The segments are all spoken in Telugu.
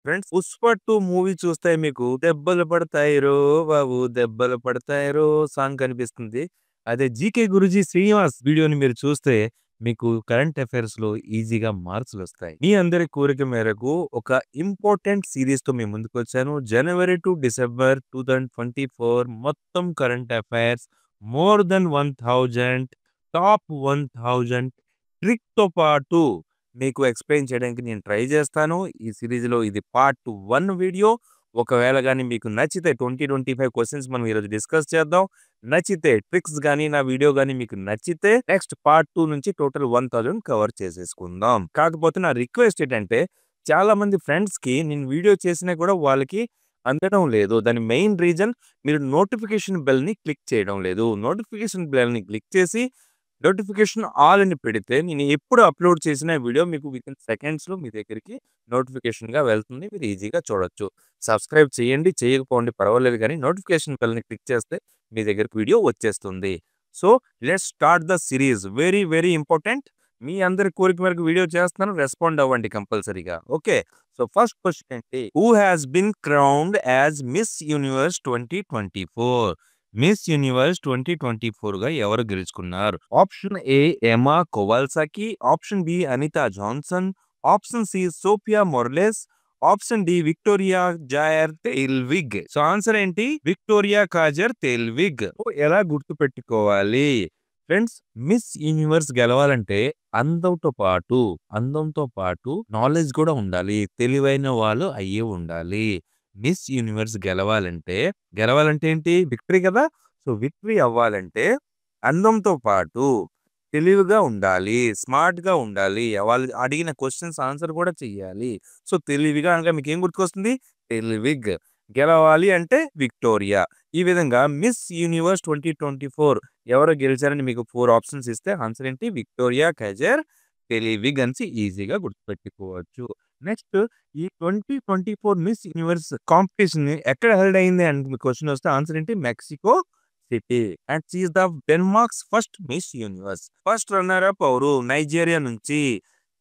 ఫ్రెండ్స్ 'పుష్ప 2' మూవీ చూస్తే మీకు దెబ్బలు పడతాయిరో బాబు దెబ్బలు పడతాయిరో సాంగ్ కనిపిస్తుంది. అదే 'జీకే గురూజీ శ్రీనివాస్' వీడియోని మీరు చూస్తే మీకు కరెంట్ అఫైర్స్‌లో ఈజీగా మార్కులొస్తాయి. మీ అందరి కోరిక మేరకు ఒక ఇంపార్టెంట్ సీరీస్‌తో మీ ముందుకొచ్చాను. జనవరి టు డిసెంబర్ 2024 మొత్తం current affairs more than 1000 top 1000 ట్రిక్‌తో పాటు మీకు ఎక్స్‌ప్లెయిన్ చేయడానికి నేను ట్రై చేస్తాను. ఈ సీరీస్‌లో ఇది పార్ట్ 1 వీడియో. ఒకవేళ గాని మీకు నచ్చితే 2025 క్వెషన్స్ మనం ఈరోజు డిస్కస్ చేద్దాం. నచ్చితే ట్రిక్స్ గాని, నా వీడియో గాని మీకు నచ్చితే నెక్స్ట్ పార్ట్ 2 నుంచి టోటల్ 1000 కవర్ చేసేసుకుందాం. కాకపోతే నా రిక్వెస్ట్ ఏంటంటే చాలా మంది ఫ్రెండ్స్‌కి నేను వీడియో చేసినా కూడా వాళ్ళకి అందడం లేదు. దాని మెయిన్ రీజన్ మీరు నోటిఫికేషన్ బెల్‌ని క్లిక్ చేయడం లేదు. నోటిఫికేషన్ బెల్‌ని క్లిక్ చేసి నోటిఫికేషన్ ఆల్ అని పెడితే నేను ఎప్పుడు అప్లోడ్ చేసిన వీడియో మీకు వితిన్ సెకండ్స్‌లో మీ దగ్గరికి నోటిఫికేషన్‌గా వెళ్తుంది. మీరు ఈజీగా చూడొచ్చు. సబ్స్క్రైబ్ చేయండి, చేయకపోండి పర్వాలేదు గానీ నోటిఫికేషన్ బెల్‌ని క్లిక్ చేస్తే మీ దగ్గరికి వీడియో వచ్చేస్తుంది. So, let's start the series. Very, very important. మీ అందరి కోరిక మేరకు వీడియో చేస్తున్నాను. రెస్పాండ్ అవ్వండి కంపల్సరీగా. ఓకే. సో, ఫస్ట్ క్వెషన్ ఏంటి? Who has been crowned as Miss Universe 2024? Miss Universe 2024గా ఎవరు గెలుచుకున్నారు? Option A Emma Kowalski, option B Anita Johnson, option C Sofia Morales, option D Victoria Kjaer Theilvig. So answer ఏంటి? Victoria Kjaer Theilvig. ఎలా గుర్తుపెట్టుకోవాలి? ఫ్రెండ్స్, మిస్ యూనివర్స్ గెలవాలంటే అందంతో పాటు నాలెడ్జ్ కూడా ఉండాలి. తెలివైన వాళ్ళు అయ్యి ఉండాలి. మిస్ యూనివర్స్ గెలవాలంటే ఏంటి? విక్టరీ కదా! సో, విక్టరీ అవ్వాలంటే అందంతో పాటు తెలివిగా ఉండాలి. స్మార్ట్‌గా ఉండాలి. వాళ్ళు అడిగిన క్వెషన్స్ ఆన్సర్ కూడా చెయ్యాలి. సో, తెలివిగా అనగా మీకేం గుర్తుకొస్తుంది? టెయిల్విగ్. గెలవాలి అంటే విక్టోరియా. ఈ విధంగా మిస్ యూనివర్స్ 2024 ఎవరు గెలిచారని మీకు 4 ఆప్షన్స్ ఇస్తే ఆన్సర్ ఏంటి? విక్టోరియా కజర్ టెయిల్విగ్ అనేసి ఈజీగా గుర్తుపెట్టుకోవచ్చు. నెక్స్ట్ ఈ 2024 మిస్ యూనివర్స్ కాంపిటీషన్ ఎక్కడ హెల్డ్ అయింది అని మీకు క్వెషన్ వస్తే ఆన్సర్ ఏంటి? Mexico City. And she is the Denmark's first Miss Universe. First runner up ఎవరు? నైజీరియా నుంచి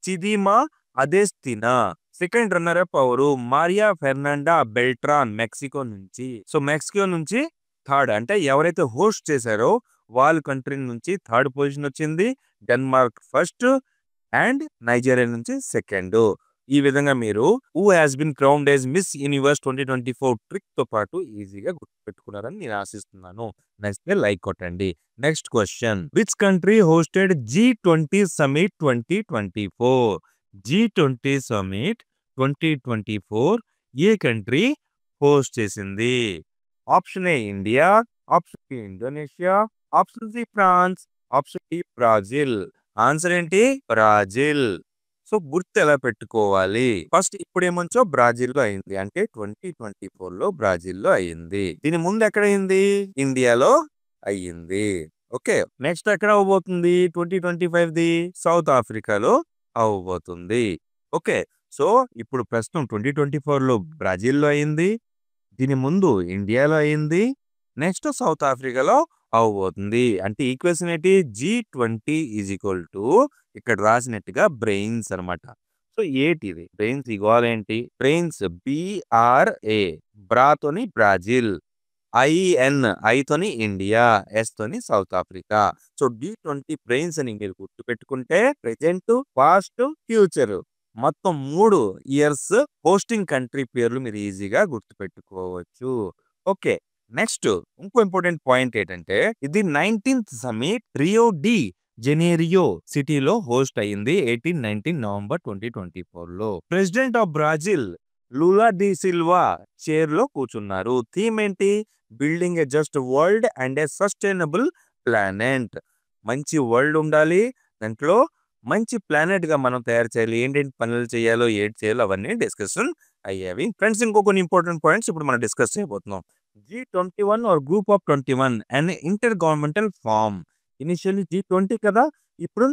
Chidimma Adetshina. Second runner up ఎవరు? మారియా ఫెర్నాండా బెల్ట్రాన్ మెక్సికో నుంచి. సో, మెక్సికో నుంచి థర్డ్ అంటే ఎవరైతే హోస్ట్ చేశారో వాళ్ళ కంట్రీ నుంచి థర్డ్ పొజిషన్ వచ్చింది. డెన్మార్క్ ఫస్ట్ అండ్ నైజీరియా నుంచి సెకండ్. ఈ విధంగా మీరు who has been crowned as Miss Universe 2024 ట్రిక్‌తో పాటు ఈజీగా గుర్తుపెట్టుకున్నారని నేను ఆశిస్తున్నాను. నచ్చితే లైక్ కొట్టండి. Next question. Which country hosted G20 summit 2024? G20 summit 2024 ఏ కంట్రీ హోస్ట్ చేసింది? Option A India, option B Indonesia, option C France, option D Brazil. Answer ఏంటి? బ్రాజిల్. సో, గుర్తు ఎలా పెట్టుకోవాలి? ఫస్ట్ ఇప్పుడేమొచ్చో బ్రాజిల్‌లో అయింది. అంటే 2024లో బ్రాజిల్‌లో అయింది. దీని ముందు ఎక్కడయింది? ఇండియాలో అయ్యింది. ఓకే. నెక్స్ట్ ఎక్కడ అవ్వబోతుంది? 2025ది సౌత్ ఆఫ్రికాలో అవ్వబోతుంది. ఓకే. సో, ఇప్పుడు ప్రస్తుతం 2024లో బ్రాజిల్‌లో అయింది. దీని ముందు ఇండియాలో అయింది. నెక్స్ట్ సౌత్ ఆఫ్రికాలో అవ్వబోతుంది. అంటే ఈక్వేషన్ ఏంటి? G20 ఈజ్ ఈక్వల్ టు ఇక్కడ రాసినట్టుగా బ్రెయిన్స్ అనమాట. సో, ఏటిది? బ్రెయిన్స్ ఈక్వల్ ఏంటి? బ్రెయిన్స్ BRA బ్రాతోని బ్రాజిల్, ఐతోని ఇండియా, తోని South Africa. So, D20 brains అని మీరు గుర్తుపెట్టుకుంటే ప్రెజెంట్, పాస్ట్, ఫ్యూచర్ మొత్తం 3 ఇయర్స్ హోస్టింగ్ కంట్రీ పేర్లు మీరు ఈజీగా గుర్తుపెట్టుకోవచ్చు. ఓకే. నెక్స్ట్ ఇంకో ఇంపార్టెంట్ పాయింట్ ఏంటంటే ఇది 19th summit Rio de Janeiro సిటీలో హోస్ట్ అయింది 18, 19 నవంబర్ 2024లో. President of Brazil Lula da Silva chair లో కూర్చున్నారు. థీమ్ ఏంటి? Building a just world and a sustainable planet. మంచి వరల్డ్ ఉండాలి. దాంట్లో మంచి ప్లానెట్ గా మనం తయారు చేయాలి. ఏంటేంటి పనులు చేయాలో, ఏటి చేయాలో అవన్నీ డిస్కషన్ అయ్యేవి. ఫ్రెండ్స్, ఇంకో కొన్ని ఇంపార్టెంట్ పాయింట్స్ ఇప్పుడు మనం డిస్కస్ చేయబోతున్నాం. G21 or group of 21 an intergovernmental form. Initially G20 కదా, ఇప్పుడు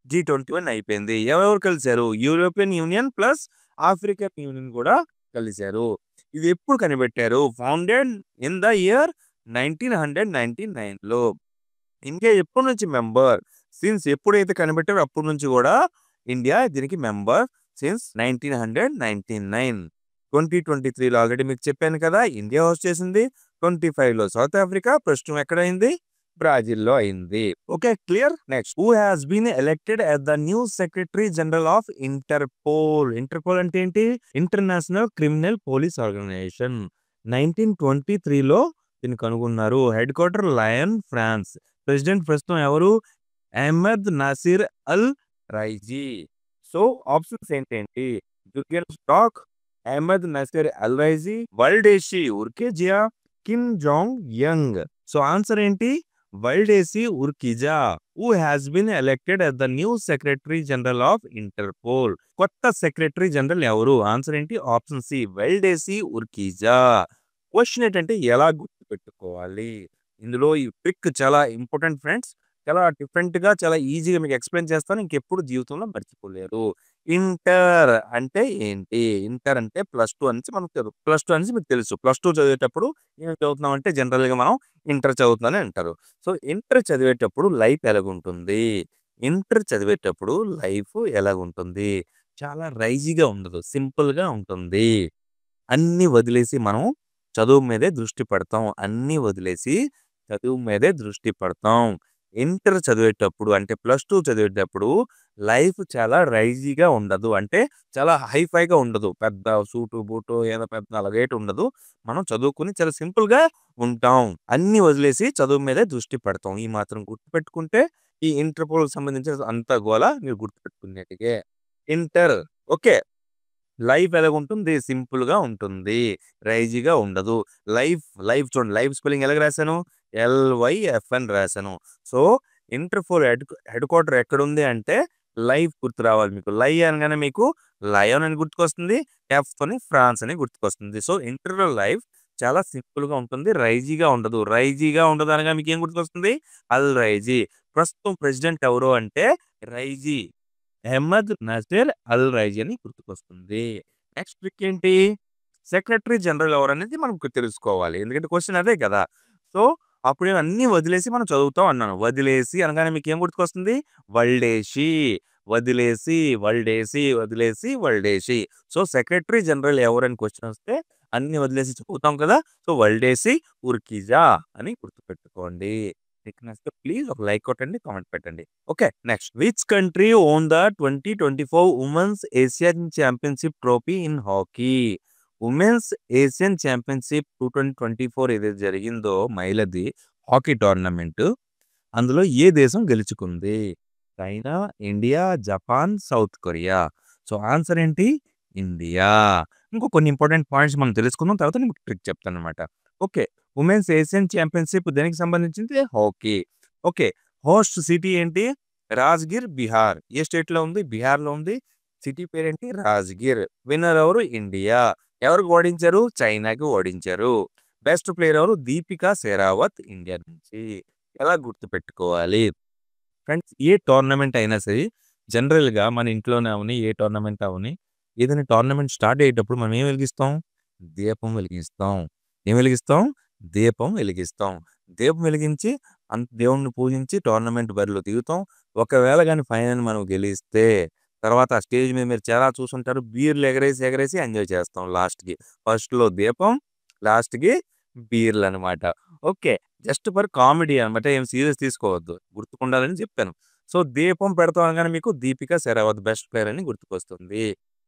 G21 అయిపోయింది. ఎవరెవరు కలిశారు? European Union plus African Union కూడా కలిశారు. ఇది ఎప్పుడు కనిపెట్టారు? ఫౌండెడ్ ఇన్ ద ఇయర్ 1999లో. ఇండియా ఎప్పటి నుంచి మెంబర్? సిన్స్ ఎప్పుడైతే కనిపెట్టారో అప్పటి నుంచి కూడా ఇండియా దీనికి మెంబర్ సిన్స్ 1999. 2023లో ఆల్రెడీ మీకు చెప్పాను కదా! ఇండియా హోస్ట్ చేసింది. 25లో సౌత్ ఆఫ్రికా, ప్రస్తుతం ఎక్కడైంది? బ్రాజిల్‌లో అయింది. Okay. Clear? Next. Who has been elected as the new secretary general of Interpol. Interpol అంటే ఏంటి? International Criminal Police Organization. 1923లో దీన్ని కనుగొన్నారు. Headquarter Lyon, France. President ప్రస్తుతం ఎవరు? Ahmed Naser Al Raisi. So, options ఏంటేంటి? Jurgen Stock, Ahmed Naser Al Raisi, Valdecy Urquiza, Kim Jong Yang. So, answer ఏంటి? Valdecy Urquiza. Who has been elected as the new secretary general of Interpol. కొత్త సెక్రటరీ జనరల్ ఎవరు? ఆన్సర్ ఏంటి? Option C Valdecy Urquiza. Question ఏంటంటే ఎలా గుర్తుపెట్టుకోవాలి? ఇందులో ఈ ట్రిక్ చాలా ఇంపార్టెంట్ ఫ్రెండ్స్. చాలా డిఫరెంట్‌గా, చాలా ఈజీగా మీకు ఎక్స్‌ప్లెయిన్ చేస్తాను. ఇంకెప్పుడు జీవితంలో మర్చిపోలేరు. ఇంటర్ అంటే ఏంటి? ఇంటర్ అంటే +2 అనేసి మనకు +2 అనేసి మీకు తెలుసు. +2 చదివేటప్పుడు ఏం చదువుతున్నామంటే జనరల్‌గా మనం ఇంటర్ చదువుతున్నానని అంటారు. సో, ఇంటర్ చదివేటప్పుడు లైఫ్ ఎలాగుంటుంది? ఇంటర్ చదివేటప్పుడు లైఫ్ ఎలాగుంటుంది? చాలా రైజీగా ఉండదు. సింపుల్‌గా ఉంటుంది. అన్నీ వదిలేసి మనం చదువు మీదే దృష్టి పెడతాం. అన్నీ వదిలేసి చదువు మీదే దృష్టి పెడతాం. ఇంటర్ చదివేటప్పుడు అంటే +2 చదివేటప్పుడు లైఫ్ చాలా రైజీగా ఉండదు. అంటే చాలా హైఫైగా ఉండదు. పెద్ద సూటు, బూటు ఏదో పెద్ద అలాగేటి ఉండదు. మనం చదువుకొని చాలా సింపుల్‌గా ఉంటాం. అన్నీ వదిలేసి చదువు మీదే దృష్టి పెడతాం. ఈ మాత్రం గుర్తుపెట్టుకుంటే ఈ ఇంటర్‌పోల్‌కి సంబంధించిన అంతా గోల మీరు గుర్తుపెట్టుకునేటిగే. ఇంటర్ ఓకే. లైఫ్ ఎలాగుంటుంది? సింపుల్‌గా ఉంటుంది. రైజీగా ఉండదు. లైఫ్ చూడండి. లైఫ్ స్పెల్లింగ్ ఎలాగ రాసాను? ఎల్‌వైఎఫ్ అని రాసాను. సో, ఇంటర్‌పోల్ హెడ్ క్వార్టర్ ఎక్కడుంది అంటే లైఫ్ గుర్తు రావాలి మీకు. అనగానే మీకు లయన్ అని గుర్తుకొస్తుంది. ఎఫ్‌తోని ఫ్రాన్స్ అని గుర్తుకొస్తుంది. సో, ఇంటర్‌లో లైఫ్ చాలా సింపుల్‌గా ఉంటుంది. రైజీగా ఉండదు. రైజీగా ఉండదు అనగా మీకేం గుర్తుకొస్తుంది? అల్ రైజీ. ప్రస్తుతం ప్రెసిడెంట్ ఎవరు అంటే రైజీ. అహ్మద్ నసీర్ అల్ రైజీ అని గుర్తుకొస్తుంది. నెక్స్ట్ ట్రిక్ ఏంటి? సెక్రటరీ జనరల్ ఎవరనేది మనకు తెలుసుకోవాలి. ఎందుకంటే క్వెషన్ అదే కదా! సో, అప్పుడు నేను అన్నీ వదిలేసి మనం చదువుతాం అన్నాను. వదిలేసి అనగానే మీకేం గుర్తుకొస్తుంది? వల్డేషి. వదిలేసి, వదిలేసి. సో, సెక్రటరీ జనరల్ ఎవరని క్వెషన్ వస్తే అన్నీ వదిలేసి చదువుతాం కదా! సో, వల్డేసి ఉర్కిజా అని గుర్తుపెట్టుకోండి. మీకు నచ్చితే ప్లీజ్ ఒక లైక్ కొట్టండి. కామెంట్ పెట్టండి. Okay. Next. Which country won the 2024 Women's Asian Championship trophy in hockey? Women's Asian Championship 2024 ఏదైతే జరిగిందో మహిళది హాకీ టోర్నమెంట్. అందులో ఏ దేశం గెలుచుకుంది? China, India, Japan, South Korea. So, answer ఏంటి? ఇండియా. ఇంకో కొన్ని ఇంపార్టెంట్ పాయింట్స్ మనం తెలుసుకుందాం. తర్వాత నేను మీకు ట్రిక్ చెప్తానన్నమాట. ఓకే. వుమెన్స్ ఏషియన్ ఛాంపియన్‌షిప్ దేనికి సంబంధించింది? హాకీ. ఓకే. హోస్ట్ సిటీ ఏంటి? రాజ్‌గిర్, బీహార్. ఏ స్టేట్‌లో ఉంది? బీహార్‌లో ఉంది. సిటీ పేరేంటి? రాజ్‌గిర్. విన్నర్ ఎవరు? ఇండియా. ఎవరికి ఓడించారు? చైనాకి ఓడించారు. బెస్ట్ ప్లేయర్ ఎవరు? దీపికా షెరావత్ ఇండియా నుంచి. ఎలా గుర్తుపెట్టుకోవాలి? ఫ్రెండ్స్ ఏ టోర్నమెంట్ అయినా సరే జనరల్‌గా మన ఇంట్లోనే అవని, ఏ టోర్నమెంట్ అవని, ఏదైనా టోర్నమెంట్ స్టార్ట్ అయ్యేటప్పుడు మనం ఏం వెలిగిస్తాం? దీపం వెలిగిస్తాం. ఏం వెలిగిస్తాం? దీపం వెలిగిస్తాం. దీపం వెలిగించి దేవుడిని పూజించి టోర్నమెంట్ బరిలో దిగుతాం. ఒకవేళ గాని ఫైనల్ మనం గెలిస్తే తర్వాత ఆ స్టేజ్ మీద మీరు చాలా చూసుంటారు. బీర్లు ఎగరేసి ఎంజాయ్ చేస్తాం లాస్ట్‌కి. ఫస్ట్‌లో దీపం, లాస్ట్‌కి బీర్లనమాట. ఓకే. జస్ట్ ఫర్ కామెడీ అన్నమాట. ఏం సీరియస్ తీసుకోవద్దు. గుర్తుకుండాలని చెప్పాను. సో, దీపం పెడతాం అనగానే మీకు 'దీపిక షెరావత్' బెస్ట్ ప్లేయర్ అని గుర్తుకొస్తుంది.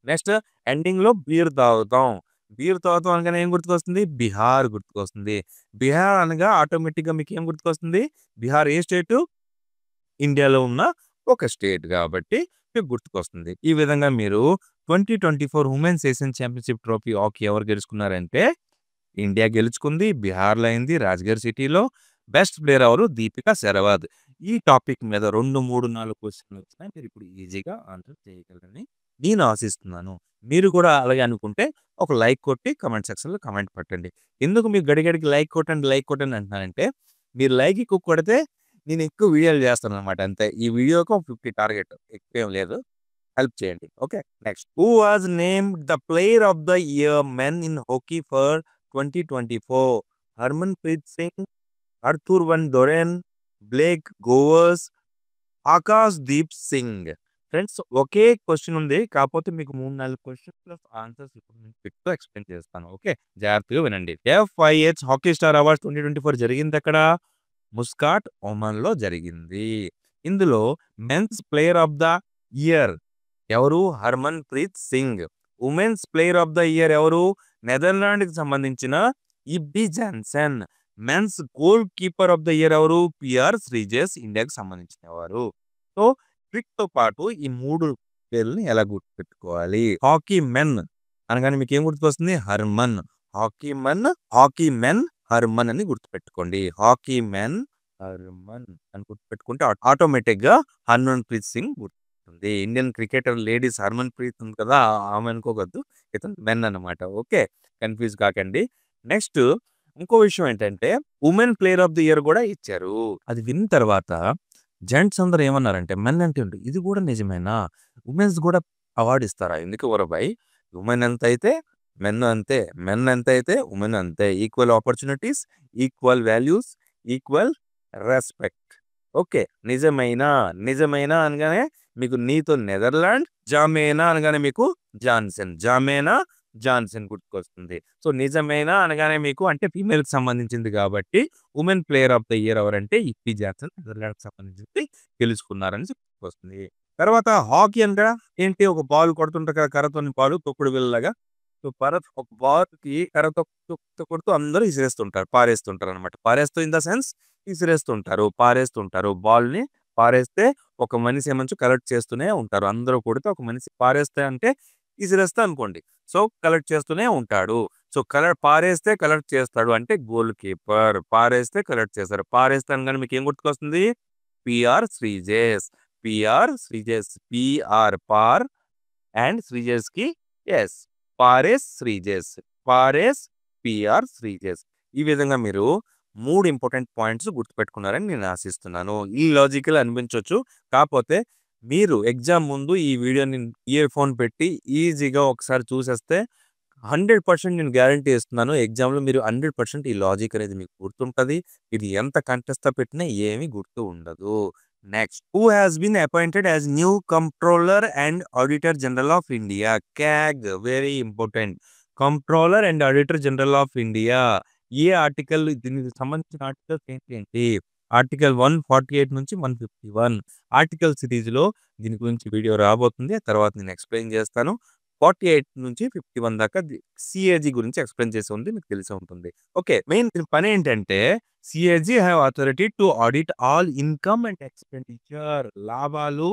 నెక్స్ట్ ఎండింగ్‌లో బీర్ తాగుతాం. బీర్ తాగుతాం అనగానే ఏం గుర్తుకొస్తుంది? బీహార్ గుర్తుకొస్తుంది. బీహార్ అనగా ఆటోమేటిక్‌గా మీకేం గుర్తుకొస్తుంది? బీహార్ ఏ స్టేటు? ఇండియాలో ఉన్న ఒక స్టేట్ గాబట్టి మీకు గుర్తుకొస్తుంది. ఈ విధంగా మీరు 2024 Women's Asian Championship trophy hockey ఎవరు గెలుచుకున్నారంటే ఇండియా గెలుచుకుంది. బీహార్‌లో అయింది. రాజ్‌గిర్ సిటీలో. బెస్ట్ ప్లేయర్ ఎవరు? దీపిక షెరావత్. ఈ టాపిక్ మీద 2, 3, 4 క్వెషన్‌లొచ్చినా మీరిప్పుడు ఈజీగా ఆన్సర్ చేయగలరని నేను ఆశిస్తున్నాను. మీరు కూడా అలాగే అనుకుంటే ఒక లైక్ కొట్టి కామెంట్ సెక్షన్‌లో కామెంట్ పెట్టండి. ఎందుకు మీకు గడిగడికి లైక్ కొట్టండి అంటున్నానంటే మీరు లైక్ ఎక్కువ కొడితే నేను ఎక్కువ వీడియోలు చేస్తాననమాట అంతే. ఈ వీడియోకి ఒక 50 టార్గెట్ ఎక్కువేం లేదు. హెల్ప్ చేయండి. Okay. Next. Who was named the player of the year men in hockey for 2024? Harmanpreet Singh, Arthur van Doren, Blake Govers, Akash Deep Singh. Friends ఒకే క్వెషన్ ఉంది. కాపోతే మీకు 3, 4 క్వెషన్స్ ప్లస్ ఆన్సర్స్ ఇప్పుడు నేను బిట్‌తో ఎక్స్‌ప్లెయిన్ చేస్తాను. ఓకే. జాగ్రత్తగా వినండి. FIH హాకీ స్టార్ అవార్డ్స్ 2024 జరిగిందెక్కడ? ముస్కాట్, ఒమన్‌లో జరిగింది. ఇందులో men's player of the year ఎవరు? Harmanpreet Singh. Women's player of the year ఎవరు? నెదర్లాండ్‌కి సంబంధించిన Yibbi Jansen. Men's goalkeeper of the year ఎవరు? పిఆర్ శ్రీజేష్ ఇండియాకి సంబంధించిన వారు. సో, ట్రిక్‌తో పాటు ఈ 3 పేర్లని ఎలా గుర్తుపెట్టుకోవాలి? హాకీ మెన్ అనగానే మీకేం గుర్తుకొస్తుంది? హర్మన్. హాకీ మెన్ హర్మన్ అని గుర్తుపెట్టుకోండి. హాకీ మెన్ హర్మన్ అని గుర్తుపెట్టుకుంటే ఆటోమేటిక్‌గా హర్మన్ ప్రీత్ సింగ్ గుర్తుంది. Indian cricketer ladies Harman Preet ఉంది కదా! ఆమె అనుకోవద్దు. ఇతను మెన్ అన్నమాట. ఓకే. కన్‌ఫ్యూజ్ కాకండి. నెక్స్ట్ ఇంకో విషయం ఏంటంటే women player of the year కూడా ఇచ్చారు. అది విన్న తర్వాత జెంట్స్ అందరూ ఏమన్నారంటే మెన్ అంటే ఏంటి? ఇది కూడా నిజమేనా? వుమెన్స్ కూడా అవార్డ్ ఇస్తారా? ఎందుకు ఇవ్వరు భాయ్? వుమెన్ ఎంతైతే మెన్ అంతే. మెన్ ఎంతైతే వుమెన్ అంతే. Equal opportunities, equal values, equal respect. Okay. నిజమైన అనగానే మీకు నీతో నెదర్లాండ్, జామేనా అనగానే మీకు జాన్సన్ గుర్తుకొస్తుంది. సో, నిజమేనా అనగానే మీకు అంటే ఫీమేల్‌కి సంబంధించింది కాబట్టి women player of the year ఎవరంటే ఇప్పి జాన్సన్ నెదర్లాండ్‌కి సంబంధించింది గెలుచుకున్నారని చెప్పుకొస్తుంది. తర్వాత హాకీ అనగా ఏంటి? ఒక బాల్ కొడుతుంటారు కదా! కర్రతోని బాలు తొక్కుడు బిళ్ళలాగా. సో, ఒక బాల్‌కి కర్రతో కొడుతూ అందరూ ఇసిరేస్తుంటారు. పారేస్తుంటారనమాట. పారేస్తూ ఇన్ ద సెన్స్ ఇసిరేస్తుంటారు. పారేస్తుంటారు. బాల్‌ని పారేస్తే ఒక మనిషి ఏమంచు కలెక్ట్ చేస్తూనే ఉంటారు. అందరూ కొడితే ఒక మనిషి పారేస్తే అంటే ఇసిరేస్తా అనుకోండి. సో, కలెక్ట్ చేస్తూనే ఉంటాడు. సో, పారేస్తే కలెక్ట్ చేస్తాడు అంటే గోల్ కీపర్. పారేస్తే కలెక్ట్ చేస్తారు. పారేస్తే అనగానే మీకేం గుర్తుకొస్తుంది? పిఆర్ శ్రీజేష్. పార్ అండ్ శ్రీజేష్‌కి యెస్. పారేస్, పిఆర్ శ్రీజేష్. ఈ విధంగా మీరు 3 ఇంపార్టెంట్ పాయింట్స్ గుర్తుపెట్టుకున్నారని నేను ఆశిస్తున్నాను. ఇల్లాజికల్ అనిపించొచ్చు. కాపోతే మీరు ఎగ్జామ్ ముందు ఈ వీడియోని ఇయర్ ఫోన్ పెట్టి ఈజీగా ఒకసారి చూసేస్తే 100% నేను గ్యారంటీ ఇస్తున్నాను. ఎగ్జామ్‌లో మీరు 100% ఈ లాజిక్ అనేది మీకు గుర్తుంటది. ఇది ఎంత కంఠస్థ పెట్టినా ఏమి గుర్తు ఉండదు. Next who has been appointed as new Controller and Auditor General of India? CAG very important. Controller and Auditor General of India. ఏ ఆర్టికల్ దీనికి సంబంధించిన ఆర్టికల్స్ ఏంటి? ఆర్టికల్ 148 నుంచి 151 ఆర్టికల్ సిరీస్‌లో దీని గురించి వీడియో రాబోతుంది. తర్వాత నేను ఎక్స్‌ప్లెయిన్ చేస్తాను. 48 నుంచి 51 దాకా సీఏజీ గురించి ఎక్స్‌ప్లెయిన్ చేసి ఉంది. మీకు తెలిసే ఉంటుంది. ఓకే. మెయిన్ దీని పనేంటంటే CAG have authority to audit all income and expenditure లాభాలు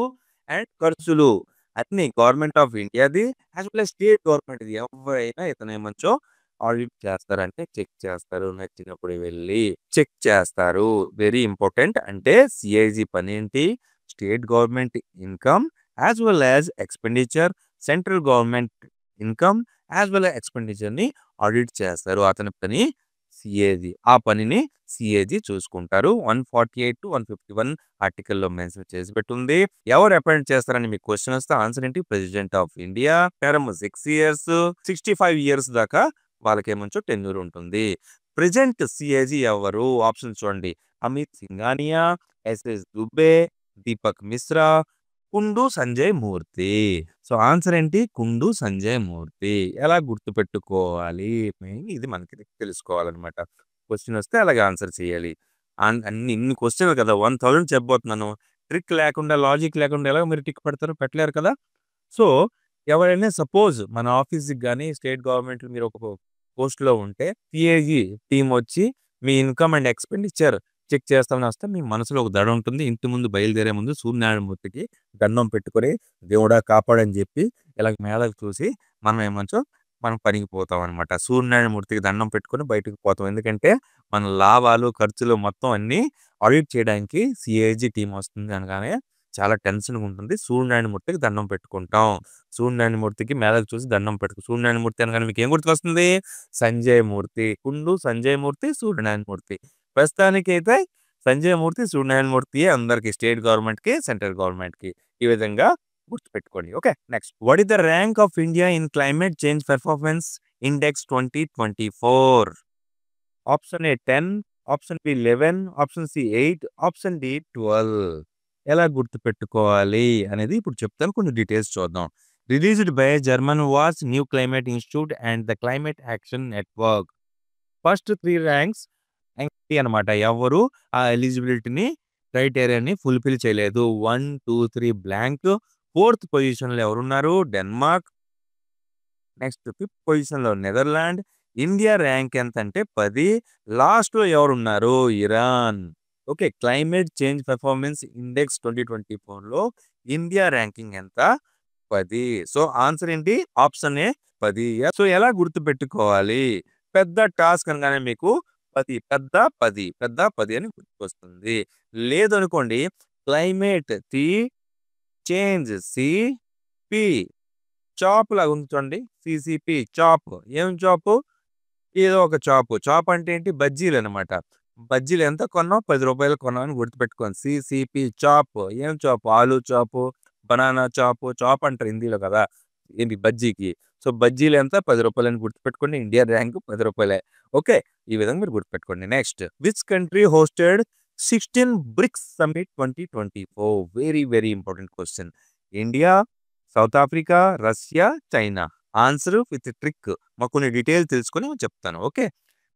అండ్ ఖర్చులు అన్నీ గవర్నమెంట్ ఆఫ్ ఇండియాది యాస్ వెల్ యాస్ స్టేట్ గవర్నమెంట్‌ది. ఎవరైనా ఇతనేమంచో ఆడిట్ చేస్తారంటే చెక్ చేస్తారు. నచ్చినప్పుడు వెళ్లి చెక్ చేస్తారు. Very important. అంటే సీఐజీ పనేంటి? State government income as well as expenditure, central government income as well as ఎక్స్‌పెండిచర్‌ని ఆడిట్ చేస్తారు. అతని పని సీఏజీ. ఆ పనిని సీఏజీ చూసుకుంటారు. 148-151 ఆర్టికల్‌లో మెన్షన్ చేసి పెట్టుంది. ఎవరు అపాయింట్ చేస్తారని మీకు క్వెషన్ వస్తే ఆన్సర్ ఏంటి? President of India. Term 6 years, 65 years దాకా వాళ్ళకేమంచో టెన్యూర్ ఉంటుంది. ప్రెజెంట్ సీఏజీ ఎవరు? ఆప్షన్స్ చూడండి. అమిత్ సింఘానియా, ఎస్ఎస్ దుబే, దీపక్ మిశ్రా, కుండు సంజయ్ మూర్తి. సో, ఆన్సర్ ఏంటి? కుండు సంజయ్ మూర్తి. ఎలా గుర్తుపెట్టుకోవాలి? మెయిన్ ఇది మనకి తెలుసుకోవాలన్నమాట. క్వెషన్ వస్తే అలాగే ఆన్సర్ చేయాలి. ఇన్ని క్వెషన్‌లు కదా! 1000 చెప్పబోతున్నాను. ట్రిక్ లేకుండా, లాజిక్ లేకుండా ఎలా మీరు టిక్ పెడతారు? పెట్టలేరు కదా! సో, ఎవరైనా సపోజ్ మన ఆఫీస్‌కి గాని, స్టేట్ గవర్నమెంట్‌లో మీరు ఒక పోస్ట్‌లో ఉంటే సీఏజీ టీమ్ వచ్చి మీ ఇన్‌కమ్ అండ్ ఎక్స్‌పెండిచర్ చెక్ చేస్తామని వస్తే మీ మనసులో ఒక దడ ఉంటుంది. ఇంటి ముందు బయలుదేరే ముందు సూర్యనారాయణమూర్తికి దండం పెట్టుకొని దేవుడా కాపాడని చెప్పి ఇలా మీదకి చూసి మనం పనికి పోతామనమాట. సూర్యనారాయణమూర్తికి దండం పెట్టుకొని బయటకి పోతాం. ఎందుకంటే మన లాభాలు, ఖర్చులు మొత్తం అన్నీ ఆడిట్ చేయడానికి సీఏజీ టీమ్ వస్తుంది అనగానే చాలా టెన్షన్‌గా ఉంటుంది. సూర్యనారాయణమూర్తికి దండం పెట్టుకుంటాం. సూర్యనారాయణమూర్తికి మీదకి చూసి దండం సూర్యనారాయణమూర్తి అనగానే మీకేం గుర్తుకొస్తుంది? సంజయ్ మూర్తి. కుండు సంజయ్ మూర్తి, సూర్యనారాయణమూర్తి. ప్రస్తుతానికైతే సంజయ్ మూర్తి, సూర్యనారాయణమూర్తియే అందరికి స్టేట్ గవర్నమెంట్‌కి, సెంట్రల్ గవర్నమెంట్‌కి. ఈ విధంగా గుర్తుపెట్టుకోండి. Okay. Next what is the rank of India in Climate Change Performance Index 2024? Option A 10, option B 11, option C 8, option D 12. ఎలా గుర్తుపెట్టుకోవాలి అనేది ఇప్పుడు చెప్తాను. కొన్ని డీటెయిల్స్ చూద్దాం. Released by Germanwatch, New Climate Institute and the Climate Action Network. First 3 ranks empty అనమాట. ఎవరు ఆ ఎలిజిబిలిటీని క్రైటీరియాని ఫుల్‌ఫిల్ చేయలేదు. 1, 2, 3 బ్లాంక్. ఫోర్త్ పొజిషన్‌లో ఎవరున్నారు? డెన్మార్క్. నెక్స్ట్ ఫిఫ్త్ పొజిషన్‌లో నెదర్లాండ్. ఇండియా ర్యాంక్ ఎంతంటే 10. లాస్ట్‌లో ఎవరున్నారు? Iran. Okay. Climate change performance index 2024లో ఇండియా ర్యాంకింగ్ ఎంత? 10. సో, ఆన్సర్ ఏంటి? Option A 10. సో, ఎలా గుర్తుపెట్టుకోవాలి? పెద్ద టాస్క్ అనగానే మీకు 10 పెద్ద 10 అని గుర్తుకొస్తుంది. లేదనుకోండి climate T, change C, P. చాప్ లాగా ఉంది చూడండి. సీసీపీ చాప్. ఏం చాపు? ఏదో ఒక చాపు. చాప్ అంటే ఏంటి? బజ్జీలనమాట. బజ్జీలు ఎంత కొన్నావు? రూ. 10 కొన్నావు అని గుర్తుపెట్టుకోండి. సీసీపీ చాప్. ఏం చాపు? ఆలు చాపు, బనానా చాపు. చాప్ అంటారు హిందీలో కదా! ఏంటి బజ్జీకి. సో, బజ్జీలు ఎంత? రూ. 10 అని గుర్తుపెట్టుకోండి. ఇండియా ర్యాంక్ రూ. 10. ఓకే. ఈ విధంగా మీరు గుర్తుపెట్టుకోండి. Next which country hosted 16 bricks summit 2024? Very, very important question. India, south Africa, Russia, China. Answer with trick. మాకు కొన్ని డీటెయిల్స్ తెలుసుకొని చెప్తాను. ఓకే.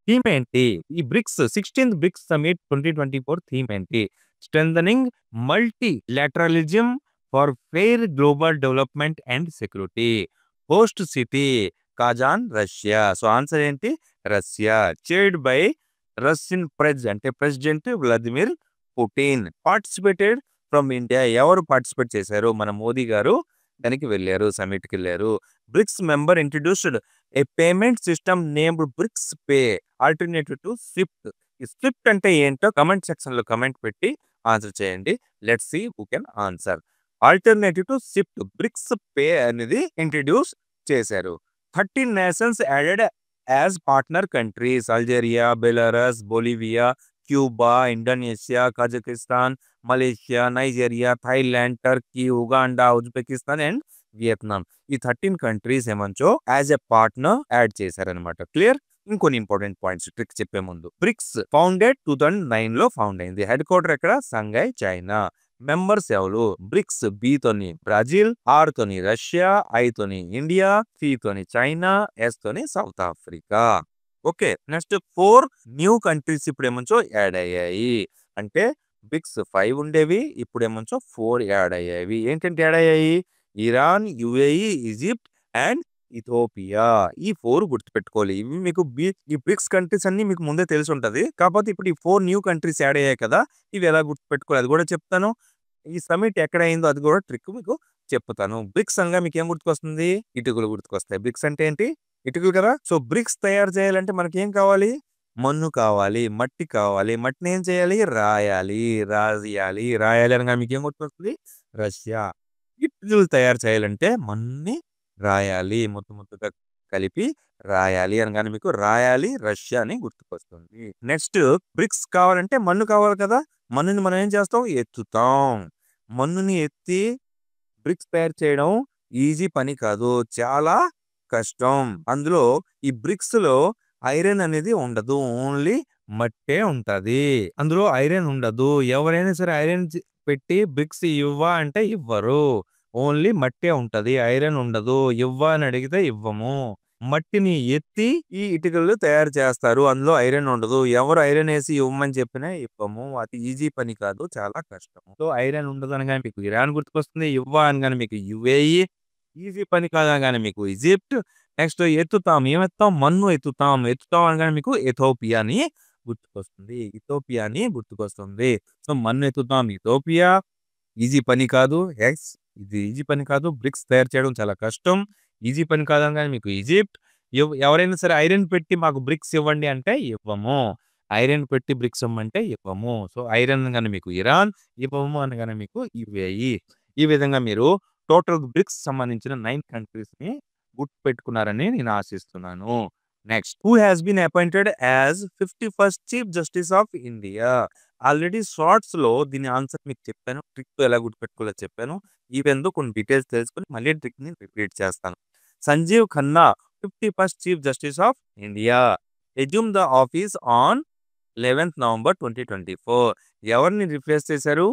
థీమ్ ఏంటి? ఈ 16th బ్రిక్స్ సమ్మిట్ 2024 థీమ్ ఏంటి? Strengthening multilateralism for fair global development and security. Host city Kazan, Russia. So, answer ఏంటి? రష్యా. చైర్డ్ బై రష్యన్ అంటే president Vladimir Putin. Participated from India. ఎవరు పార్టిసిపేట్ చేశారు? మన మోదీ గారు దానికి వెళ్లారు. సమ్మిట్‌కి వెళ్లారు. BRICS member introduced a payment system named BRICS pay alternative to SWIFT. ఈ స్విఫ్ట్ అంటే ఏంటో కమెంట్ సెక్షన్‌లో కమెంట్ పెట్టి ఆన్సర్ చేయండి. Let's see who can answer. Alternative to SWIFT BRICS pay అనేది ఇంట్రొడ్యూస్ చేశారు. 13 nations added as partner countries. Algeria, Belarus, Bolivia, Cuba, Indonesia, Kazakhstan, Malaysia, Nigeria, Thailand, Turkey, Uganda, Uzbekistan and Vietnam. ఈ 13 కంట్రీస్ ఏమంచో యాజ్ ఎ పార్ట్నర్ యాడ్ చేశారనమాట. క్లియర్? ఇంకొన్ని ఇంపార్టెంట్ పాయింట్స్ ట్రిక్ చెప్పే ముందు. బ్రిక్స్ ఫౌండెడ్ 2009లో ఫౌండ్ అయింది. హెడ్ క్వార్టర్ ఎక్కడ? Shanghai, China. మెంబర్స్ ఎవరు? బ్రిక్స్ బి తోని బ్రెజిల్, ఆర్ తోని రష్యా, ఐ తోని ఇండియా, సి తోని చైనా, ఎస్ తోని South Africa. Okay. Next 4 new countries ఇప్పుడేమంచో యాడ్ అయ్యాయి. అంటే బ్రిక్స్ 5 ఉండేవి. ఇప్పుడేమంచో 4 యాడ్ అయ్యాయి. ఏంటంటే యాడ్ అయ్యాయి? Iran, UAE, Egypt and Ethiopia. ఈ 4 గుర్తుపెట్టుకోవాలి. ఇవి మీకు ఈ బ్రిక్స్ కంట్రీస్ అన్నీ మీకు ముందే తెలిసుంటది. కాకపోతే ఇప్పుడు ఈ 4 న్యూ కంట్రీస్ యాడ్ అయ్యాయి కదా! ఇవి ఎలా గుర్తుపెట్టుకోవాలి అది కూడా చెప్తాను. ఈ సమ్మిట్ ఎక్కడ అయిందో అది కూడా ట్రిక్ మీకు చెప్తాను. బ్రిక్స్ అనగా మీకేం గుర్తుకొస్తుంది? ఇటుకలు గుర్తుకొస్తాయి. బ్రిక్స్ అంటే ఏంటి? ఇటుకలు కదా! సో, బ్రిక్స్ తయారు చేయాలంటే మనకేం కావాలి? మన్ను కావాలి, మట్టి కావాలి. మట్టిని ఏం చేయాలి? రాయాలి. రాయాలి అనగా మీకేం గుర్తుకొస్తుంది? రష్యా. ఇటుకలు తయారు చేయాలంటే మన్ని రాయాలి. ముద్దగా కలిపి రాయాలి అనగానే మీకు రాయాలి, రష్యా అని గుర్తుకొస్తుంది. నెక్స్ట్ బ్రిక్స్ కావాలంటే మన్ను కావాలి కదా! మన్నుని మనం ఏం చేస్తాం? ఎత్తుతాం. మన్నుని ఎత్తి బ్రిక్స్ తయారు చేయడం ఈజీ పని కాదు. చాలా కష్టం. అందులో ఈ బ్రిక్స్‌లో ఐరన్ అనేది ఉండదు. ఓన్లీ మట్టే ఉంటది. అందులో ఐరన్ ఉండదు. ఎవరైనా సరే ఐరన్ పెట్టి బ్రిక్స్ ఇవ్వా అంటే ఇవ్వరు. ఓన్లీ మట్టే ఉంటది. ఐరన్ ఉండదు. ఇవ్వా అని అడిగితే ఇవ్వము. మట్టిని ఎత్తి ఈ ఇటుకలు తయారు చేస్తారు. అందులో ఐరన్ ఉండదు. ఎవరు ఐరన్ ఏసి ఇవ్వమని చెప్పినా ఇవ్వము. అది ఈజీ పని కాదు. చాలా కష్టం. సో, ఐరన్ ఉండదు అనగానే మీకు ఇరాన్ గుర్తుకొస్తుంది. ఇవ్వా అనగానే మీకు యూఏఈ. ఈజీ పని కాదు అనగానే మీకు ఈజిప్ట్. నెక్స్ట్ ఎత్తుతాం. ఏమెత్తాం? మన్ను ఎత్తుతాం. ఎత్తుతాం అనగానే మీకు ఇథియోపియా అని గుర్తుకొస్తుంది. సో, మన్ను ఎత్తుతాం ఇథియోపియా. ఈజీ పని కాదు. యెస్. ఇది ఈజీ పని కాదు. బ్రిక్స్ తయారు చేయడం చాలా కష్టం. ఈజీ పని కాదు అనగానే మీకు ఈజిప్ట్. ఎవరైనా సరే ఐరన్ పెట్టి మాకు బ్రిక్స్ ఇవ్వండి అంటే ఇవ్వము. ఐరన్ పెట్టి బ్రిక్స్ ఇవ్వమంటే ఇవ్వము. సో, ఐరన్ అనగానే మీకు ఇరాన్. ఇవ్వము అనగానే మీకు యూఏఈ. ఈ విధంగా మీరు టోటల్ బ్రిక్స్ సంబంధించిన 9 కంట్రీస్‌ని గుర్తుపెట్టుకున్నారని నేను ఆశిస్తున్నాను. Next who has been appointed as 51st chief justice of India? Already షార్ట్స్‌లో దీని ఆన్సర్ మీకు చెప్పాను. ట్రిక్ ఎలా గుర్తుపెట్టుకోవాలో చెప్పాను. ఈవెందో కొన్ని డీటెయిల్స్ తెలుసుకొని మళ్ళీ ట్రిక్‌ని రిపీట్ చేస్తాను. Sanjiv Khanna 51st chief justice of India assume the office on 11th November 2024. ఎవరిని రిప్లేస్ చేశారు?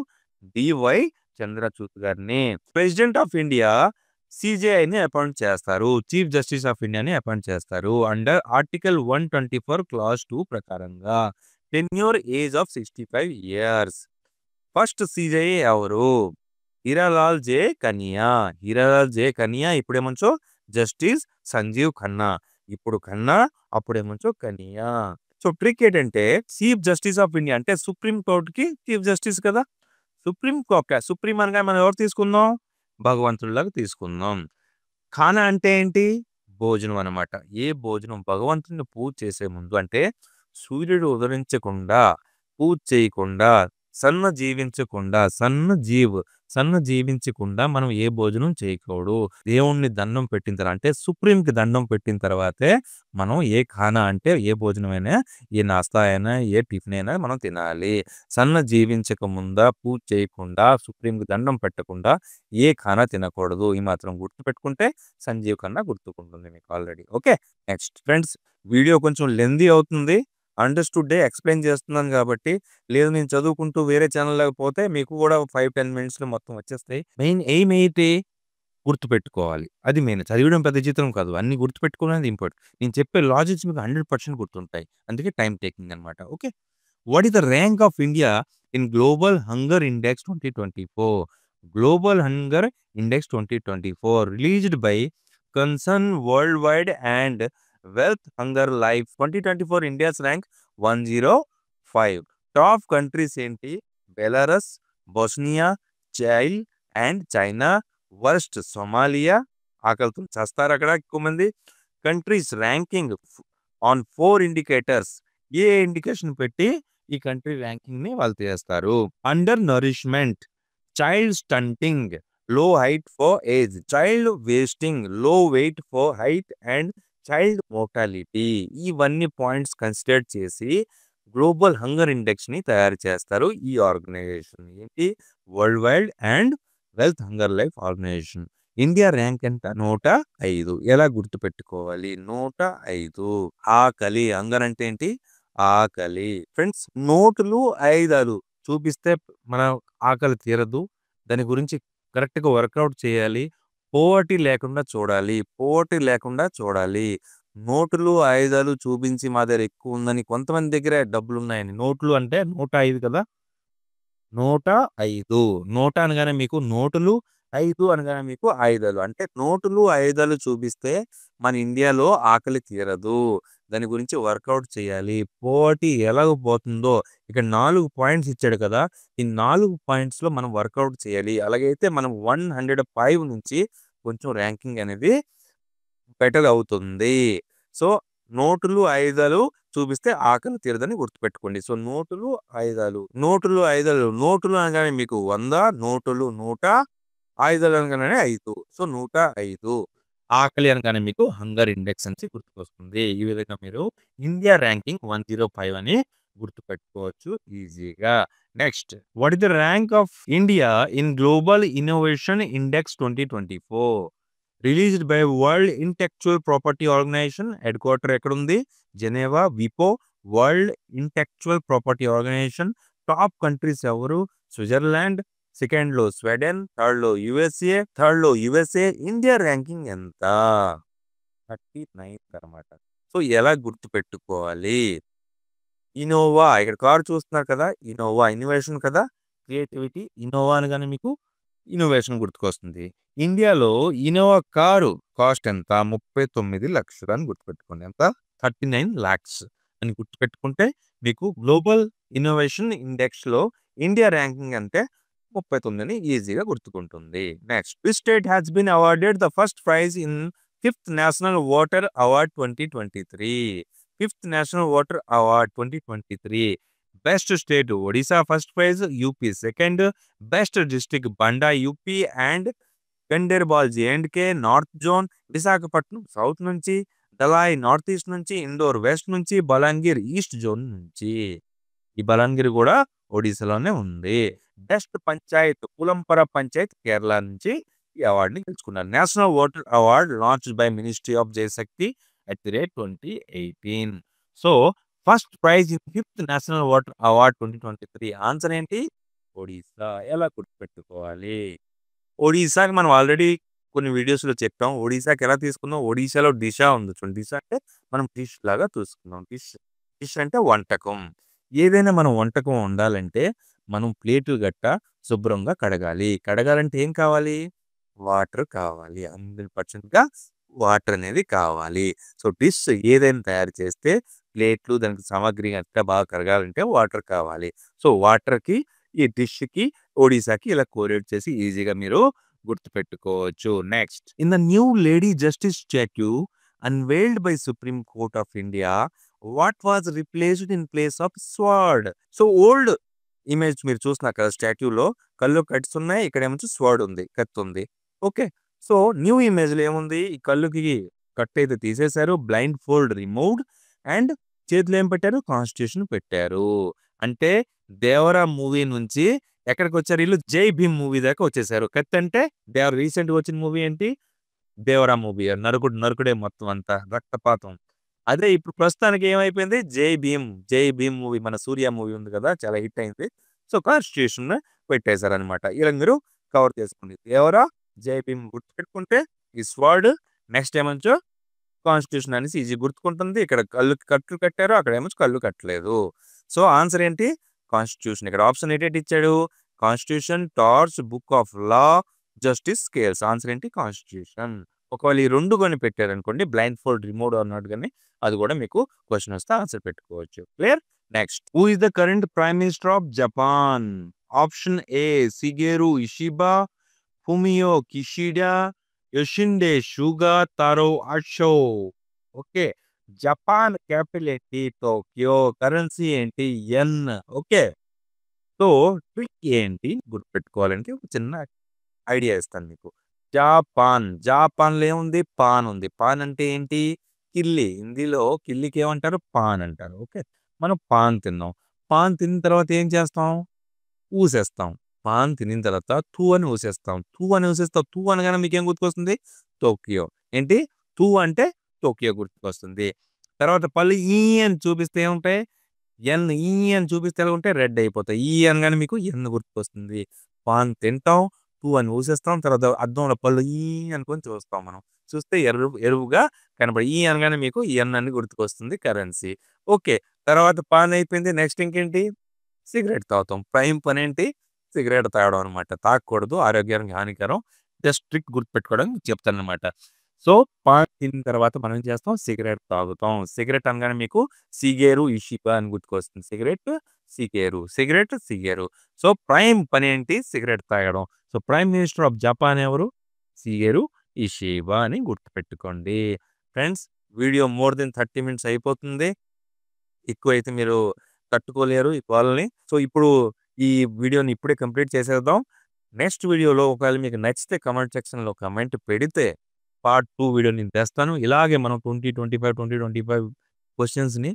డివై చంద్రచూడ్ గారిని. ప్రెసిడెంట్ ఆఫ్ ఇండియా సిజేఐని అపాయింట్ చేస్తారు. చీఫ్ జస్టిస్ ఆఫ్ ఇండియాని అపాయింట్ చేస్తారు. అండర్ ఆర్టికల్ 124 క్లాస్ 2 ప్రకారంగా. Tenure age of 65 years. First CJI ఎవరు? హీరాలాల్ జే కనియా. హీరాలాల్ జే కనియా ఇప్పుడేమంచో జస్టిస్ సంజీవ్ ఖన్నా. ఇప్పుడు ఖన్నా అప్పుడేమంచో కనియా. సో ట్రిక్ ఏంటంటే చీఫ్ జస్టిస్ ఆఫ్ ఇండియా అంటే సుప్రీం కోర్టుకి చీఫ్ జస్టిస్ కదా. సుప్రీం అనగా మనం ఎవరు తీసుకుందాం? భగవంతుడిలాగా తీసుకుందాం. ఖానా అంటే ఏంటి? భోజనం అనమాట. ఏ భోజనం? భగవంతుడిని పూజ చేసే ముందు అంటే సూర్యుడు ఉదయించకుండా, పూజ చేయకుండా, సన్న జీవించకుండా మనం ఏ భోజనం చేయకూడదు. దేవుణ్ణి దండం పెట్టిన తర్వాత అంటే సుప్రీంకి దండం పెట్టిన తర్వాతే మనం ఏ ఖానా అంటే ఏ భోజనమైనా, ఏ నాస్తా అయినా, ఏ టిఫిన్ అయినా మనం తినాలి. జీవించక ముందా, పూజ చేయకుండా, సుప్రీంకి దండం పెట్టకుండా ఏ ఖానా తినకూడదు. ఈ మాత్రం గుర్తుపెట్టుకుంటే సంజీవ్ ఖన్నా గుర్తుకుంటుంది మీకు already. Okay. Next friends, video కొంచెం లెంథీ అవుతుంది. అండర్‌స్టూడే ఎక్స్‌ప్లెయిన్ చేస్తున్నాను కాబట్టి. లేదు నేను చదువుకుంటూ వేరే ఛానల్‌లోకి పోతే మీకు కూడా 5, 10 మినిట్స్‌లో మొత్తం వచ్చేస్తాయి. మెయిన్ ఎయిమ్ ఏంటి? గుర్తుపెట్టుకోవాలి. అది మెయిన్. చదివడం పెద్ద జీతం కాదు. అన్నీ గుర్తుపెట్టుకోవడం అనేది ఇంపార్టెంట్. నేను చెప్పే లాజిక్స్ మీకు 100% గుర్తుంటాయి. అందుకే టైమ్ టేకింగ్ అన్నమాట. Okay. What is the rank of India in global hunger index 2024? Global hunger index 2024 released by Concern Worldwide and Welthungerhilfe 2024 India's rank 105. Top countries ఏంటి? Belarus, Bosnia, Chile and China. Worst Somalia. ఆకలితో చస్తారు అక్కడ ఎక్కువ మంది. Countries ranking on 4 indicators. ఏ ఇండికేషన్ పెట్టి ఈ కంట్రీ ర్యాంకింగ్ ని వాళ్ళు చేస్తారు. అండర్ నరిష్మెంట్, చైల్డ్ స్టంటింగ్, లో height for age, child wasting, low weight for height and child mortality. ఇవన్నీ పాయింట్స్ కన్సిడర్ చేసి గ్లోబల్ హంగర్ ఇండెక్స్ ని తయారు చేస్తారు ఈ ఆర్గనైజేషన్. ఏంటి? Worldwide and Welthungerhilfe organisation. India rank ఎంత? 105. ఎలా గుర్తుపెట్టుకోవాలి? 105. ఆకలి. హంగర్ అంటే ఏంటి? ఆకలి. ఫ్రెండ్స్, నోటులు ఐదాలు చూపిస్తే మన ఆకలి తీరదు. దాని గురించి కరెక్ట్‌గా వర్కౌట్ చేయాలి. పోవర్టీ లేకుండా చూడాలి. నోటులు, ఆయుధాలు చూపించి మా దగ్గర ఎక్కువ ఉందని, కొంతమంది దగ్గర డబ్బులున్నాయని. నోట్లు అంటే 105 కదా. 105. నోట అనగానే మీకు నోటులు, 5 అనగానే మీకు ఆయుధాలు. అంటే నోటులు, ఆయుధాలు చూపిస్తే మన ఇండియాలో ఆకలి తీరదు. దాని గురించి వర్కౌట్ చేయాలి. పోవర్టీ ఎలాగ పోతుందో ఇక్కడ 4 పాయింట్స్ ఇచ్చాడు కదా. ఈ 4 పాయింట్స్‌లో మనం వర్కౌట్ చేయాలి. అలాగైతే మనం 105 నుంచి కొంచెం ర్యాంకింగ్ అనేది బెటర్ అవుతుంది. సో, నోటులు, ఆయుధాలు చూపిస్తే ఆకలి తీరదని గుర్తుపెట్టుకోండి. సో, నోటులు, ఆయుధాలు. నోటులు అనగానే మీకు 100, నోటులు 100, ఆయుధాలు అనగానే 5. సో, 105. ఆకలి అనగానే మీకు హంగర్ ఇండెక్స్ అని గుర్తుకొస్తుంది. ఈ విధంగా మీరు ఇండియా ర్యాంకింగ్ 105 అని గుర్తుపెట్టుకోవచ్చు ఈజీగా. Next, what is the rank of India in global innovation index 2024? Released by World Intellectual Property Organization. Headquarter ఎక్కడుంది? జెనీవా. విపో, World Intellectual Property Organization. Top countries ఎవరు? స్విట్జర్లాండ్, సెకండ్ లో స్వీడన్, థర్డ్ లో యుఎస్ఏ. ఇండియా ర్యాంకింగ్ ఎంత? 39th అనమాట. సో ఎలా గుర్తుపెట్టుకోవాలి? ఇన్నోవా, ఇక్కడ కారు చూస్తున్నారు కదా. ఇన్నోవా ఇన్నోవేషన్ కదా, క్రియేటివిటీ. ఇన్నోవా అనగానే మీకు ఇన్నోవేషన్ గుర్తుకొస్తుంది. ఇండియాలో ఇన్నోవా కారు కాస్ట్ ఎంత? 39 లక్షలు అని గుర్తుపెట్టుకోండి. ఎంత? 39 lakhs అని గుర్తుపెట్టుకుంటే మీకు గ్లోబల్ ఇన్నోవేషన్ ఇండెక్స్ లో ఇండియా ర్యాంకింగ్ అంటే 39 అని ఈజీగా గుర్తుకుంటుంది. Next, which state has been awarded the first prize in 5th national water award 2023? 5th national water award 2023. Best state Odisha first prize, UP second. Best district Banda UP and Ganderbal J and K north zone. Visakhapatnam south నుంచి, దలాయ్ నార్త్ ఈస్ట్ నుంచి, ఇండోర్ వెస్ట్ నుంచి, బలాంగీర్ ఈస్ట్ జోన్ నుంచి. ఈ బలాంగిరి కూడా ఒడిశాలోనే ఉంది. బెస్ట్ పంచాయత్ పులంపర పంచాయత్ కేరళ నుంచి ఈ అవార్డుని గెలుచుకున్నారు. National water award launched by ministry of Jal Shakti at the rate 2018. So first prize in 5th national water award 2023. Answer ఏంటి? ఒడిస్సా ఎలా గుర్తుపెట్టుకోవాలి? ఒడిస్సాకి మనం ఆల్రెడీ కొన్ని వీడియోస్‌లో చెప్పాం. ఒడిస్సాకి ఎలా తీసుకున్నాం? ఒడిస్సాలో దిశ ఉంది చూడండి. దిశ అంటే మనం డిష్ లాగా తీసుకున్నాం. డిష్, డిష్ అంటే వంటకం. ఏదైనా మనం వంటకం వండాలంటే మనం ప్లేట్లు గట్ట శుభ్రంగా కడగాలి. కడగాలంటే ఏం కావాలి? వాటర్ కావాలి. 100%గా వాటర్ అనేది కావాలి. సో, డిష్ ఏదైనా తయారు చేస్తే ప్లేట్లు దానికి సామాగ్రి అంతా బాగా కడగాలంటే వాటర్ కావాలి. సో, వాటర్‌కి, ఈ డిష్‌కి, ఒడిస్సాకి ఇలా కోరిలేట్ చేసి ఈజీగా మీరు గుర్తుపెట్టుకోవచ్చు. Next in the new lady justice statue unveiled by Supreme Court of India what was replaced in place of sword. So, old image మీరు చూస్తున్నారు కదా స్టాట్యూలో కళ్ళు కట్స్ ఉన్నాయి. ఇక్కడేమో స్వర్డ్ ఉంది. కత్తుంది. ఓకే. సో, న్యూ ఇమేజ్‌లో ఏముంది? ఈ కళ్ళుకి కట్టయితే తీసేశారు. బ్లైండ్ ఫోల్డ్ రిమూవ్డ్ అండ్ చేతిలో ఏం పెట్టారు? కాన్స్టిట్యూషన్ పెట్టారు. అంటే 'దేవరా' మూవీ నుంచి ఎక్కడికొచ్చారు ఈళ్ళు? 'జై భీమ్' మూవీ దాకా వచ్చేసారు. కత్తంటే రీసెంట్‌గా వచ్చిన మూవీ ఏంటి? 'దేవరా' మూవీ. నరుకుడే మొత్తం అంతా రక్తపాతం. అదే ఇప్పుడు ప్రస్తుతానికి ఏమైపోయింది? 'జై భీమ్'. 'జై భీమ్' మూవీ మన 'సూర్య' మూవీ ఉంది కదా! చాలా హిట్ అయింది. సో, కాన్స్టిట్యూషన్ పెట్టేసారనమాట. ఇలా మీరు కవర్ చేసుకోండి. 'దేవరా', 'జై భీమ్' గుర్తుపెట్టుకుంటే ఈ స్వర్డ్ నెక్స్ట్ ఏమంచో కాన్స్టిట్యూషన్ అనేసి ఈజీ గుర్తుకుంటుంది. ఇక్కడ కట్లు కట్టారు. అక్కడేమో కళ్ళు కట్టలేదు. సో, ఆన్సర్ ఏంటి? కాన్స్టిట్యూషన్. ఇక్కడ ఆప్షన్ ఏంటేంటి ఇచ్చాడు? Constitution, torch, book of law, justice, scales. Answer ఏంటి? కాన్స్టిట్యూషన్. ఒకవేళ ఈ 2 గాని పెట్టారనుకోండి బ్లైండ్ ఫోల్డ్ రిమూవ్డ్ అన్నాడు గాని అది కూడా మీకు క్వెషన్ వస్తే ఆన్సర్ పెట్టుకోవచ్చు. Clear? Next who is the current prime minister of Japan? Option A Shigeru Ishiba, Fumio Kishida, Yoshihide Suga, Taro Aso. Okay. Japan capital ఏంటి? టోక్యో. కరెన్సీ ఏంటి? యెన్. ఓకే. సో, ట్రిక్ ఏంటి గుర్తుపెట్టుకోవాలంటే ఒక చిన్న ఐడియా ఇస్తాను మీకు. జాపాన్. జాపాన్‌లో ఏముంది? పాన్ ఉంది. పాన్ అంటే ఏంటి? కిల్లి. హిందీలో కిల్లికి ఏమంటారు? పాన్ అంటారు. ఓకే. మనం పాన్ తిన్నాం. పాన్ తిన్న తర్వాత ఏం చేస్తాం? ఊసేస్తాం. పాన్ తినిన తర్వాత థూ అని ఊసేస్తాం. థూ అని ఊసేస్తాం. థూ అనగానే మీకేం గుర్తుకొస్తుంది? టోక్యో. ఏంటి? థూ అంటే టోక్యో గుర్తుకొస్తుంది. తర్వాత పళ్ళు ఈ అని చూపిస్తే ఏముంటాయి? ఎన్ ఈ అని చూపిస్తే ఎలా ఉంటాయి? రెడ్ అయిపోతాయి. ఈ అనగానే మీకు ఎన్ గుర్తుకొస్తుంది. పాన్ తింటాం. థూ అని ఊసేస్తాం. తర్వాత అద్దంలో పళ్ళు ఈ అనుకోని చూస్తాం మనం. చూస్తే ఎరువుగా కనపడి ఈ అనగానే మీకు ఎన్ అని గుర్తుకొస్తుంది కరెన్సీ. ఓకే. తర్వాత పాన్ అయిపోయింది. నెక్స్ట్ ఇంకేంటి? సిగరెట్ తాగుతాం. ప్రైమ్ పనేంటి? సిగరెట్ తాగడం అనమాట. తాగకూడదు. ఆరోగ్యానికి హానికరం. జస్ట్ ట్రిక్ గుర్తుపెట్టుకోవడానికి చెప్తాననమాట. సో, పాన్ తిన్న తర్వాత మనం ఏం చేస్తాం? సిగరెట్ తాగుతాం. సిగరెట్ అనగానే మీకు సిగేరు, ఇషిబా అని గుర్తుకొస్తుంది. Cigarette, Shigeru. Cigarette, Shigeru. So, prime పనేంటి? సిగరెట్ తాగడం. So, prime minister of Japan ఎవరు? సిగేరు ఇషిబా అని గుర్తుపెట్టుకోండి. Friends, video more than 30 minutes అయిపోతుంది. ఎక్కువైతే మీరు తట్టుకోలేరు ఈ గోలని. సో, ఇప్పుడు ఈ వీడియోని ఇప్పుడే కంప్లీట్ చేసేద్దాం. నెక్స్ట్ వీడియోలో ఒకవేళ మీకు నచ్చితే కామెంట్ సెక్షన్‌లో కామెంట్ పెడితే పార్ట్ 2 వీడియో నేను తెస్తాను. ఇలాగే మనం 2025 క్వెషన్స్‌ని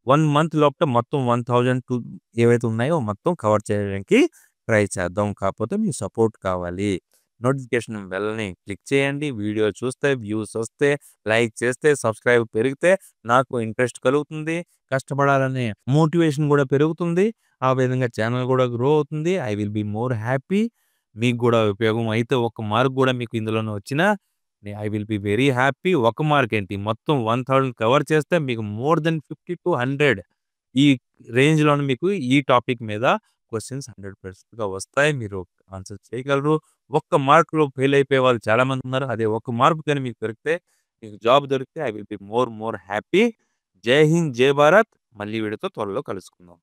1 మంత్ లోపల మొత్తం 1002 ఏవైతే ఉన్నాయో మొత్తం కవర్ చేయడానికి ట్రై చేద్దాం. కాకపోతే మీ సపోర్ట్ కావాలి. నోటిఫికేషన్ బెల్‌ని క్లిక్ చేయండి. వీడియో చూస్తే, వ్యూస్ వస్తే, లైక్ చేస్తే, సబ్స్క్రైబ్ పెరిగితే నాకు ఇంట్రెస్ట్ కలుగుతుంది. కష్టపడాలనే మోటివేషన్ కూడా పెరుగుతుంది. ఆ విధంగా ఛానల్ కూడా గ్రో అవుతుంది. I will be more happy. మీకు కూడా ఉపయోగం అయితే ఒక్క మార్క్ కూడా మీకు ఇందులోనే వచ్చినా I will be very happy. ఒక మార్క్ ఏంటి మొత్తం 1000 కవర్ చేస్తే మీకు మోర్ దెన్ 50-100 ఈ రేంజ్‌లోనే మీకు ఈ టాపిక్ మీద క్వెషన్స్ 100%గా వస్తాయి. మీరు ఆన్సర్ చేయగలరు. ఒక్క మార్క్‌లో ఫెయిల్ అయిపోయే వాళ్ళు చాలా మంది ఉన్నారు. అదే ఒక్క మార్క్ గాని మీకు దొరికితే, మీకు జాబ్ దొరికితే I will be more happy. జై హింద్, జై భారత్. మళ్ళీ వీడియోతో త్వరలో కలుసుకుందాం.